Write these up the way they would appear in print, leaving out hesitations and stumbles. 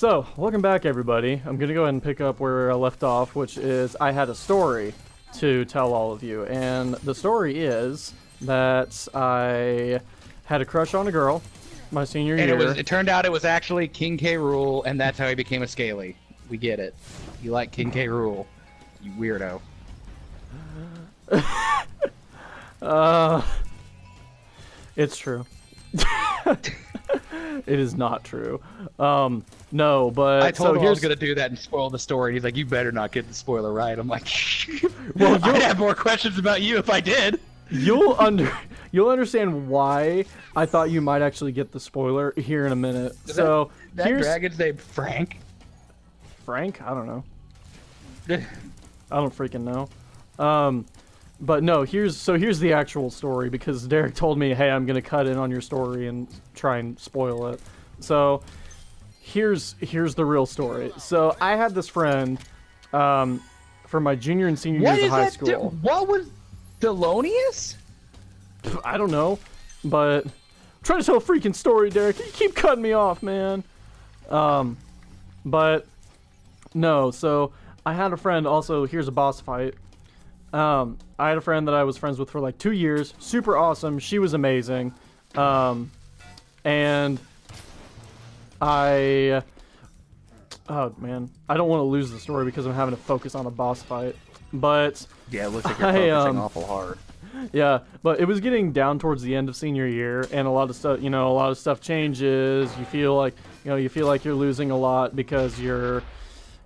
So, welcome back, everybody. I'm gonna go ahead and pick up where I left off, which is I had a story to tell all of you, and the story is that I had a crush on a girl my senior year. And it turned out it was actually King K. Rool, and that's how he became a Scaly. We get it. You like King K. Rool, you weirdo. It's true. It is not true. No, but I told him I was here's gonna do that and spoil the story. And he's like, "You better not get the spoiler right." I'm like, well, I'd have more questions about you if I did. You'll understand why I thought you might actually get the spoiler here in a minute. So that here's dragon's named Frank. Frank? I don't know. I don't freaking know. But no, here's the actual story, because Derek told me, hey, I'm gonna cut in on your story and try and spoil it. So here's the real story. So I had this friend for my junior and senior years of high school. What was Thelonious? I don't know, but I'm trying to tell a freaking story, Derek. You keep cutting me off, man. But no, so I had a friend also. Here's a boss fight. I had a friend that I was friends with for like 2 years. Super awesome. She was amazing. And oh man, I don't want to lose the story because I'm having to focus on a boss fight. But yeah, it looks like you're focusing awful hard. Yeah, but it was getting down towards the end of senior year, and a lot of stuff changes. You feel like you're losing a lot because you're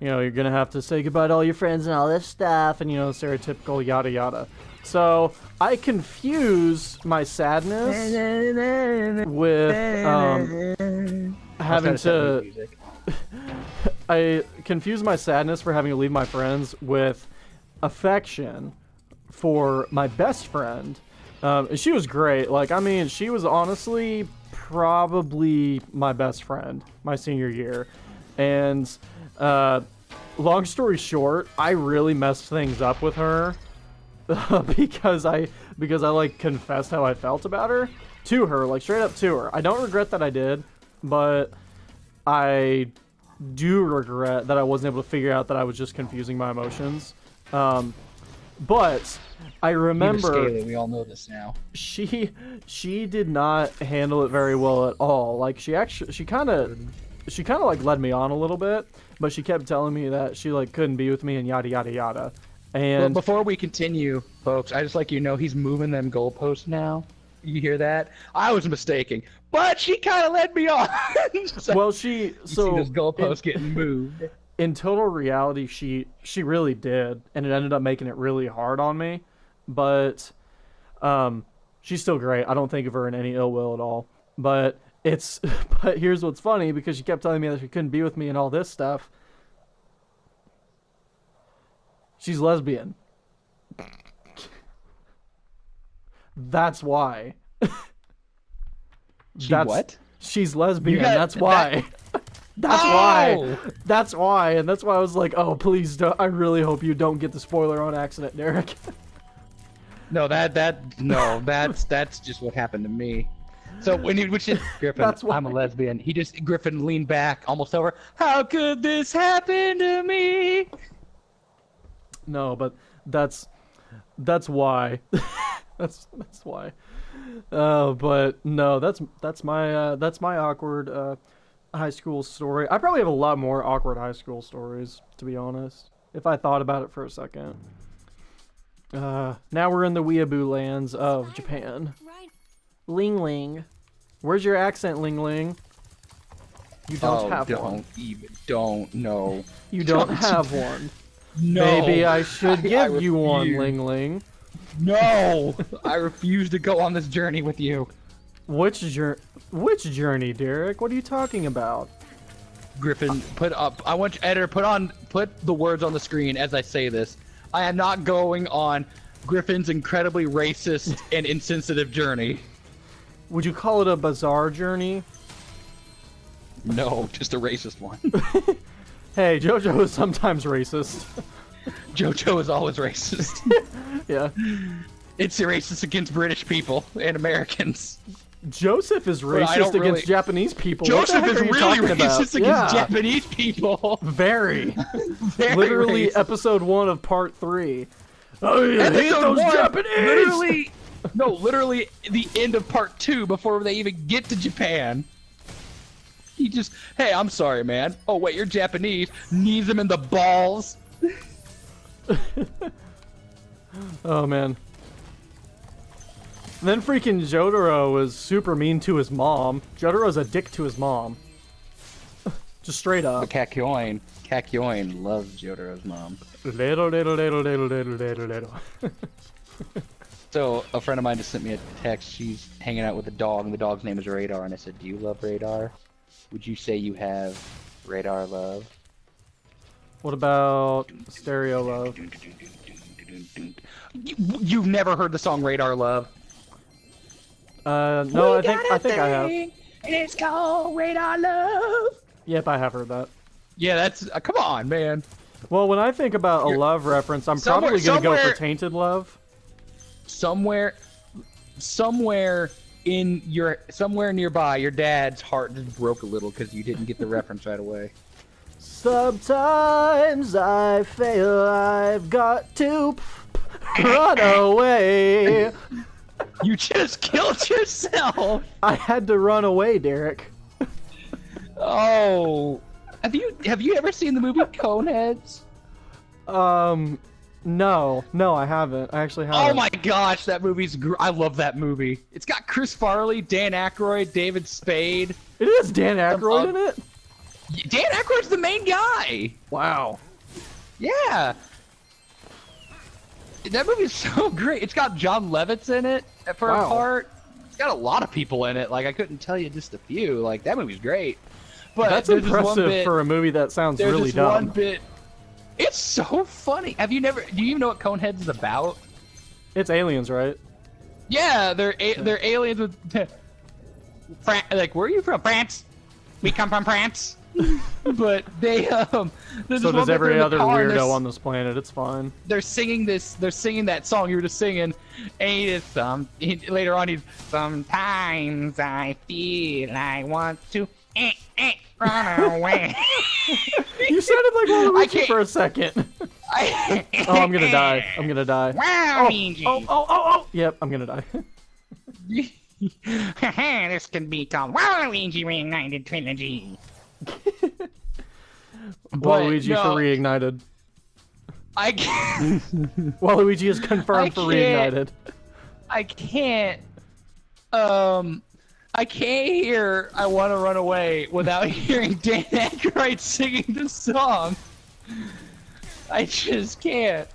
gonna have to say goodbye to all your friends and all this stuff, and stereotypical yada yada. So I confuse my sadness with having to. I confuse my sadness for having to leave my friends with affection for my best friend. She was great. Like, I mean, she was honestly probably my best friend my senior year, and long story short, I really messed things up with her because I like confessed how I felt about her to her, like straight up to her. I don't regret that I did, but I do regret that I wasn't able to figure out that I was just confusing my emotions. But I remember we all know this now. She did not handle it very well at all. Like, she kind of like led me on a little bit, but she kept telling me that she like couldn't be with me and yada yada yada. And well, before we continue, folks, I just like he's moving them goalposts now. You hear that? I was mistaken, but she kind of led me on. Well, see this goalpost getting moved. In total reality, she really did, and it ended up making it really hard on me. But she's still great. I don't think of her in any ill will at all. But here's what's funny, because she kept telling me that she couldn't be with me and all this stuff. She's lesbian. That's why. What? She's lesbian. That's why. That's why. That's why. And that's why I was like, oh, please don't. I really hope you don't get the spoiler on accident, Derek. No, that's just what happened to me. So when Griffin, I'm a lesbian. Griffin leaned back, almost over. How could this happen to me? No, but that's why. that's why. But no, that's my awkward high school story. I probably have a lot more awkward high school stories, to be honest, if I thought about it for a second. Now we're in the weeaboo lands of Japan. Ling Ling. Where's your accent, Ling Ling? You don't have one. Don't have one. No. Maybe I should give you one, Ling Ling. No! I refuse to go on this journey with you. Which journey, Derek? What are you talking about? Griffin, I want you, editor, put the words on the screen as I say this. I am not going on Griffin's incredibly racist and insensitive journey. Would you call it a bizarre journey? No, just a racist one. Hey, JoJo is sometimes racist. JoJo is always racist. Yeah. It's racist against British people and Americans. Joseph is racist against Japanese people. Joseph is really racist against Yeah. Japanese people. Very. Very Literally racist. episode 1 of part 3. Oh, you hate those Japanese! Literally the end of part 2 before they even get to Japan. He just, hey, I'm sorry, man. Oh, wait, you're Japanese. Knees him in the balls. Oh, man. Then freaking Jotaro was super mean to his mom. Jotaro's a dick to his mom. Just straight up. But Kakyoin loves Jotaro's mom. Little. So, a friend of mine just sent me a text. She's hanging out with a dog, and the dog's name is Radar. And I said, do you love Radar? Would you say you have Radar love? What about Stereo Love? You've never heard the song Radar Love? No, I think I have. And it's called Radar Love. Yep, I have heard that. Yeah, that's come on, man. Well, when I think about a love reference, I'm probably gonna go for Tainted Love. Somewhere nearby, your dad's heart just broke a little because you didn't get the reference right away. Sometimes I feel I've got to run away. You just killed yourself. I had to run away, Derek. Oh, have you ever seen the movie Coneheads? No, I haven't. I actually haven't. Oh my gosh, that movie's I love that movie. It's got Chris Farley, Dan Aykroyd, David Spade. It is Dan Aykroyd in it? Dan Aykroyd's the main guy. Wow. Yeah. That movie's so great. It's got John Lovitz in it for a part. It's got a lot of people in it. Like, I couldn't tell you just a few. Like, that movie's great. But that's impressive for a movie that sounds really dumb. One bit. It's so funny. Do you even know what Coneheads is about? It's aliens, right? Yeah, they're aliens with like, where are you from? France. We come from France. But they so does every other weirdo on this planet. It's fine. They're singing that song you were just singing, and later on he's sometimes I feel I want to run away. You sounded like Waluigi for a second. Oh, I'm gonna die. Wow, oh, yep, I'm gonna die. This can be called Waluigi Reignited Trilogy. Waluigi for Reignited. I can't. Waluigi is confirmed for Reignited. I can't hear I Want to Run Away without hearing Dan Aykroyd singing the song. I just can't.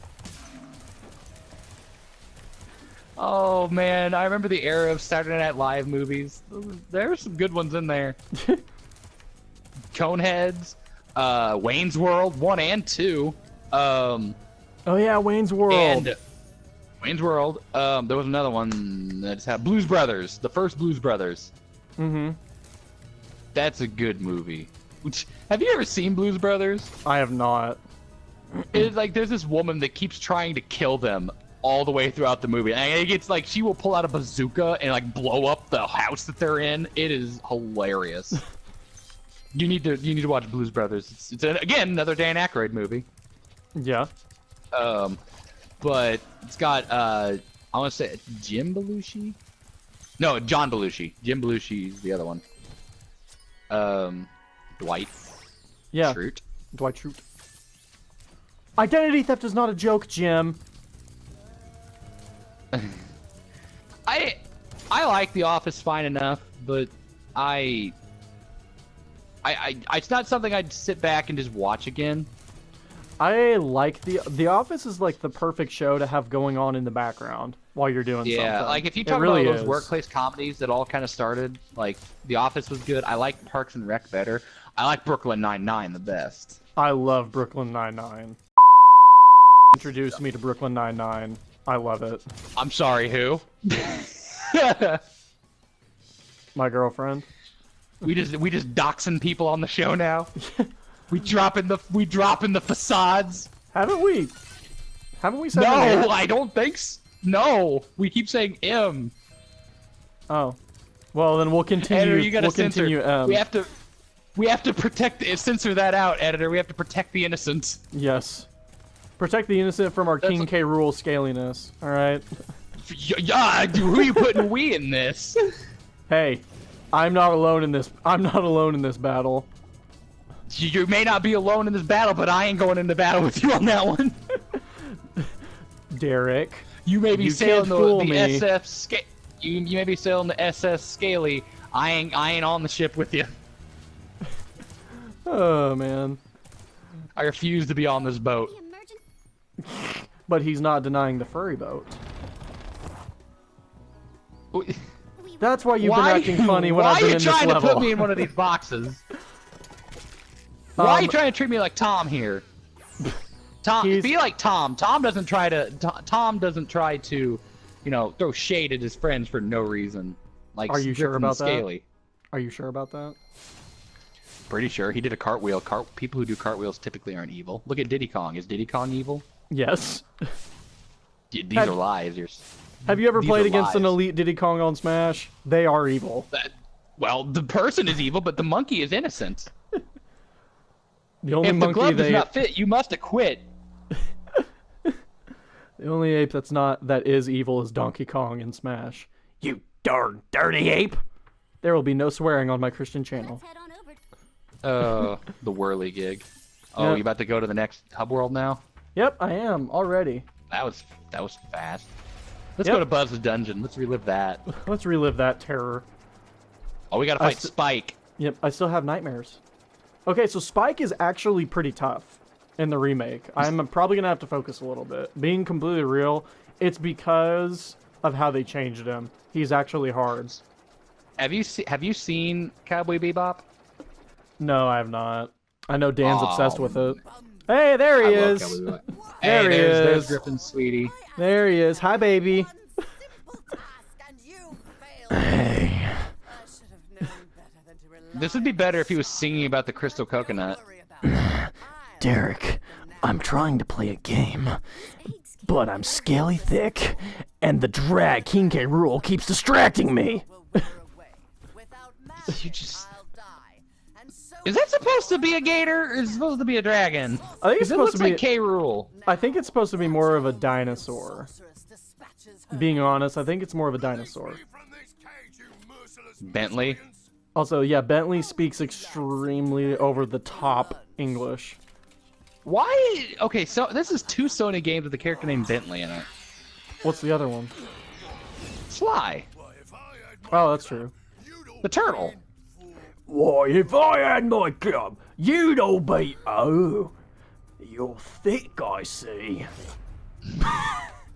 Oh man, I remember the era of Saturday Night Live movies. There were some good ones in there. Coneheads, Wayne's World 1 and 2. Oh yeah, Wayne's World. And Wayne's World. There was another one that had Blues Brothers, the first Blues Brothers. Mm-hmm. That's a good movie. Have you ever seen Blues Brothers? I have not. It's like there's this woman that keeps trying to kill them all the way throughout the movie. And it's like she will pull out a bazooka and like blow up the house that they're in. It is hilarious. You need to watch Blues Brothers. It's again another Dan Aykroyd movie. Yeah. But it's got I want to say Jim Belushi. No, John Belushi. Jim Belushi's the other one. Dwight. Yeah. Schrute. Dwight Schrute. Identity theft is not a joke, Jim. I like The Office fine enough, but it's not something I'd sit back and just watch again. I like The Office is like the perfect show to have going on in the background while you're doing something. Yeah, like if you talk about those workplace comedies that all kind of started, like The Office was good. I like Parks and Rec better. I like Brooklyn Nine-Nine the best. I love Brooklyn Nine-Nine. Introduced me to Brooklyn Nine-Nine. I love it. I'm sorry, who? My girlfriend. We just doxing people on the show now. We dropping the facades. Haven't we? Haven't we said No, I don't think so. No, we keep saying M. Oh. Well, then we'll continue. Editor, you gotta we'll censor. continue. We have to protect. Censor that out, editor. We have to protect the innocent. Yes. Protect the innocent from our King K. Rool scaliness. All right. Yeah, who are you putting we in this? Hey, I'm not alone in this. I'm not alone in this battle. You may not be alone in this battle, but I ain't going into battle with you on that one. Derek. You may be sailing the me. SF you may be sailing the SS Scaly. I ain't on the ship with you. Oh man. I refuse to be on this boat. But he's not denying the furry boat. That's why you've been acting funny when I've been in this level. Why are you trying to put me in one of these boxes? Why are you trying to treat me like Tom here? Tom, be like Tom. Tom doesn't try to, you know, throw shade at his friends for no reason. Like, are you sure about Scaly. That? Are you sure about that? Pretty sure. He did a cartwheel. People who do cartwheels typically aren't evil. Look at Diddy Kong. Is Diddy Kong evil? Yes. These are lies. Have you ever played against an elite Diddy Kong on Smash? They are evil. Well, the person is evil, but the monkey is innocent. The only if monkey the glove does not fit, you must acquit. The only ape that is evil is Donkey Kong in Smash. You darn dirty ape! There will be no swearing on my Christian channel. The whirly gig. Oh, Yep. you about to go to the next hub world now? Yep, I am already. That was fast. Let's go to Buzz's dungeon. Let's relive that. Let's relive that terror. Oh, we gotta fight Spike. Yep, I still have nightmares. Okay, so Spike is actually pretty tough in the remake. I'm probably gonna have to focus a little bit. Being completely real, it's because of how they changed him. He's actually hard. Have you seen Cowboy Bebop? No, I have not. I know Dan's obsessed with it. Hey, there he is. There he is. There's is. Griffin, sweetie. There he is. Hi, baby. Hey. This would be better if he was singing about the crystal coconut. Derek, I'm trying to play a game, but I'm scaly thick, and the drag King K. Rool keeps distracting me. You just... Is that supposed to be a gator, or is it supposed to be a dragon? I think it's supposed to be like K. Rool. I think it's supposed to be more of a dinosaur. Being honest, I think it's more of a dinosaur. Bentley? Also, yeah, Bentley speaks extremely over-the-top English. Why? Okay, so this is 2 Sony games with a character named Bentley in it. What's the other one? Sly. Oh, that's true. The turtle. Why, if I had my club, you'd all be... Oh, you're thick, I see. Is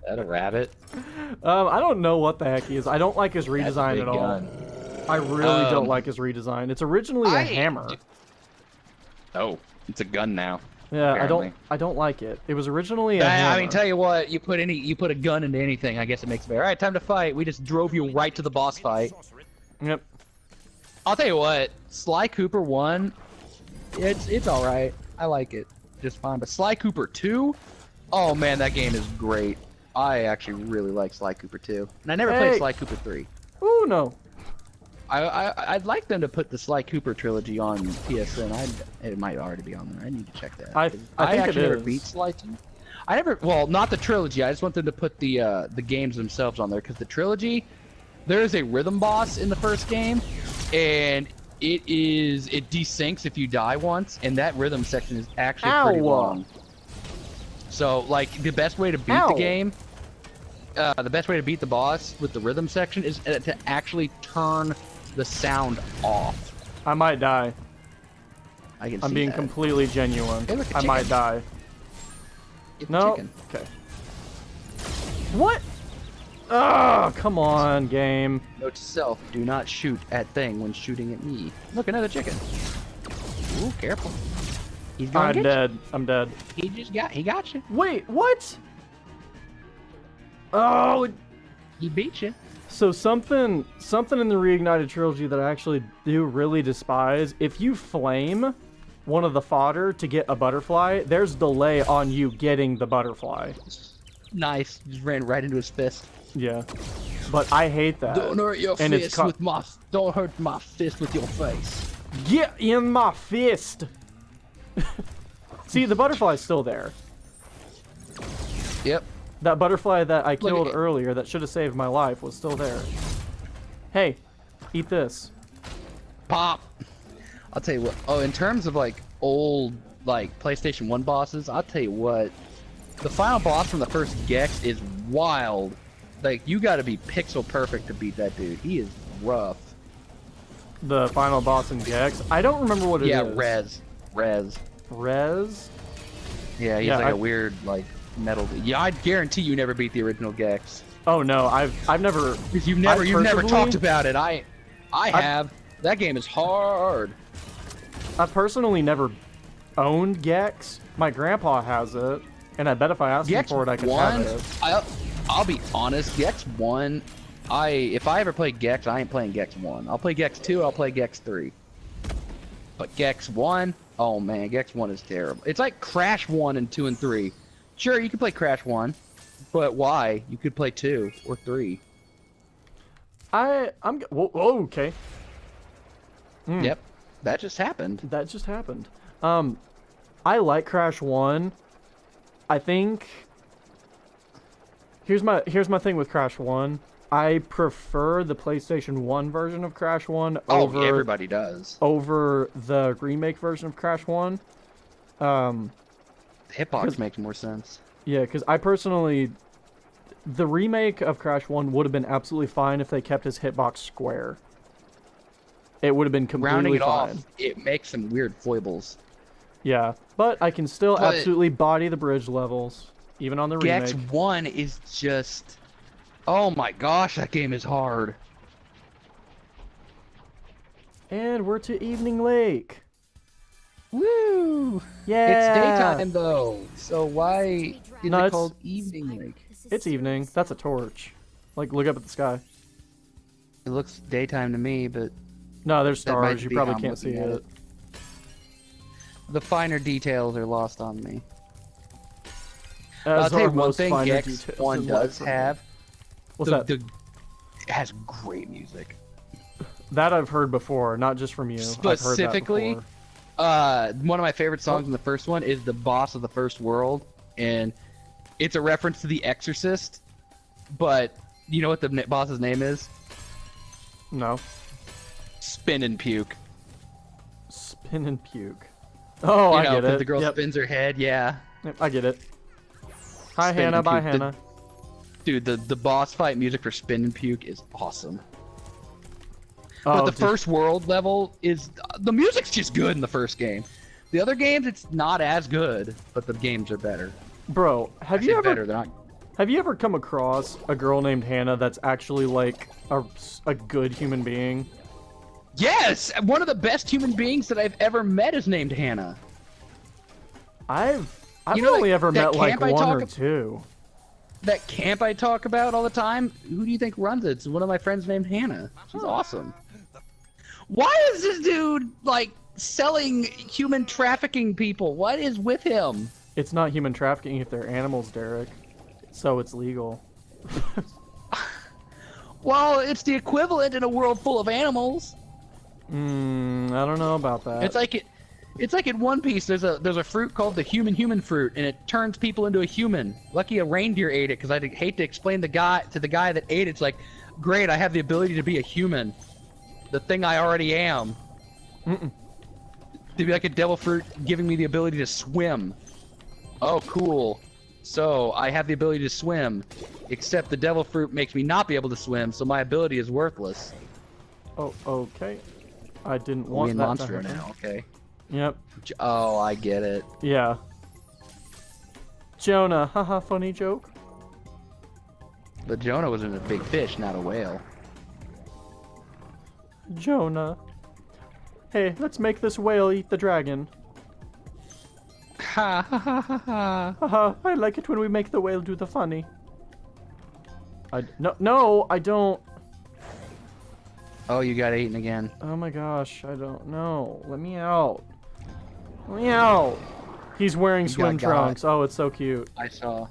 that a rabbit? I don't know what the heck he is. I don't like his redesign at all. Gun. I really don't like his redesign. It's originally a hammer. Oh, it's a gun now. Yeah, apparently. I don't like it. It was originally a hammer. I mean, tell you what, you put a gun into anything, I guess it makes it better. All right, time to fight. We just drove you right to the boss fight. Yep. I'll tell you what, Sly Cooper 1, it's all right. I like it just fine. But Sly Cooper 2, oh man, that game is great. I actually really like Sly Cooper 2, and I never played Sly Cooper 3. Ooh, no. I'd like them to put the Sly Cooper trilogy on PSN. It might already be on there. I need to check that. I think actually it never is. beat Sly 2. I never, well, not the trilogy. I just want them to put the games themselves on there, because the trilogy, there is a rhythm boss in the first game, and it desyncs if you die once, and that rhythm section is actually pretty long. So, like, the best way to beat the game, the best way to beat the boss with the rhythm section is to actually turn the sound off. I might die. I'm being completely genuine. Hey, look, I might die. No. Okay. What? Oh, come on, game. Note to self: do not shoot at thing when shooting at me. Look, another chicken. Ooh, careful. He's going I'm dead. I'm dead. He got you. Wait, what? Oh, he beat you. So something in the Reignited Trilogy that I actually do really despise, if you flame one of the fodder to get a butterfly, there's delay on you getting the butterfly. Nice. Just ran right into his fist. Yeah. but I hate that. Don't hurt your And fist with my. Don't hurt my fist with your face. Get in my fist. See, the butterfly's still there. Yep. That butterfly that I killed earlier that should have saved my life was still there. Hey, eat this. Pop. I'll tell you what. Oh, in terms of like old like PlayStation 1 bosses, I'll tell you what. The final boss from the first Gex is wild. Like you got to be pixel perfect to beat that dude. He is rough. The final boss in Gex? I don't remember what it is. Yeah, Rez. Rez? Yeah, he's like a weird like metal. Yeah, I guarantee you never beat the original Gex. Oh no, I've never. You've never talked about it. I have. That game is hard. I personally never owned Gex. My grandpa has it, and I bet if I asked him for it, I could have it. I'll be honest. Gex 1. If I ever play Gex, I ain't playing Gex 1. I'll play Gex 2. I'll play Gex 3. But Gex 1, oh man, Gex 1 is terrible. It's like Crash 1 and 2 and 3. Sure, you can play Crash 1, but why? You could play 2 or 3. Whoa, okay. Yep, that just happened. That just happened. I like Crash 1. I think here's my thing with Crash 1. I prefer the PlayStation 1 version of Crash 1 over everybody does. Over the remake version of Crash 1. Hitbox makes more sense. Yeah, because I personally, the remake of Crash 1 would have been absolutely fine if they kept his hitbox square. It would have been completely Rounding it fine. off, it makes some weird foibles. Yeah, but I can still absolutely body the bridge levels, even on the remake. Gex 1 is just... Oh my gosh, that game is hard. And we're to Evening Lake. Woo! Yeah! It's daytime though, so why is it called Evening Lake? It's evening. That's a torch. Like, look up at the sky. It looks daytime to me, but... No, there's stars. You probably can't see it. The finer details are lost on me. I'll tell you one thing Gex 1 does have. What's that? It has great music. That I've heard before, not just from you. Specifically, I've heard that one of my favorite songs in the first one is The Boss of the First World, and it's a reference to The Exorcist, but you know what the boss's name is? No. Spin and Puke. Spin and Puke. Oh, I get it. The girl spins her head, yeah. Yep, I get it. Hi, Hannah. Bye, Hannah. Dude, the boss fight music for Spin and Puke is awesome. But the first world level is... The music's just good in the first game. The other games, it's not as good, but the games are better. Bro, have you ever come across a girl named Hannah that's actually, like, a good human being? Yes! One of the best human beings that I've ever met is named Hannah. I've only ever met, like, one or two. That camp I talk about all the time, who do you think runs it? It's one of my friends named Hannah. She's awesome. Why is this dude, like, selling human trafficking people? What is with him? It's not human trafficking if they're animals, Derek. So it's legal. Well, it's the equivalent in a world full of animals. I don't know about that. It's like in One Piece, there's a fruit called the human fruit, and it turns people into a human. Lucky a reindeer ate it, because I'd hate to explain to the guy that ate it. It's like, great, I have the ability to be a human. The thing I already am. To be like a devil fruit giving me the ability to swim. Oh, cool. So, I have the ability to swim, except the devil fruit makes me not be able to swim, so my ability is worthless. Oh, okay. I didn't want that monster now, okay. Yep. Oh, I get it. Yeah. Jonah, haha, funny joke. But Jonah was in a big fish, not a whale. Jonah. Hey, let's make this whale eat the dragon. Ha ha ha ha ha. Haha, I like it when we make the whale do the funny. No, I don't. Oh, you got eaten again. Oh my gosh, I don't know. Let me out. Let me out. He's wearing swim trunks. Oh, it's so cute. I saw.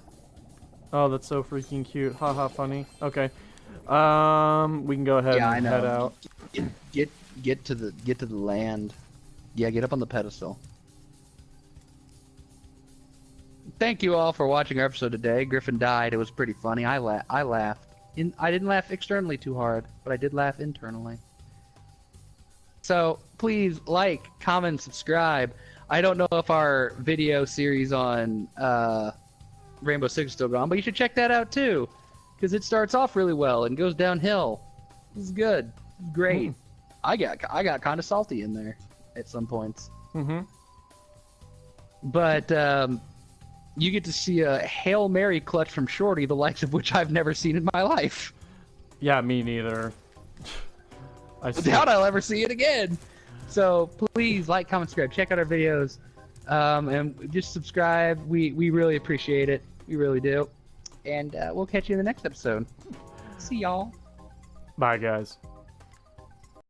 Oh, that's so freaking cute. Haha, funny. Okay. We can go ahead Yeah, I and know. head out. Get to the land. Yeah, get up on the pedestal. Thank you all for watching our episode today. Griffin died. It was pretty funny. I laughed. I didn't laugh externally too hard, but I did laugh internally. So please like, comment, subscribe. I don't know if our video series on Rainbow Six is still going, but you should check that out too, because it starts off really well and goes downhill. This is good. This is great. I got kind of salty in there at some points. But you get to see a Hail Mary clutch from Shorty, the likes of which I've never seen in my life. Yeah, me neither. I doubt I'll ever see it again. So please like, comment, subscribe. Check out our videos, and just subscribe. We really appreciate it. We really do. And we'll catch you in the next episode. See y'all. Bye, guys.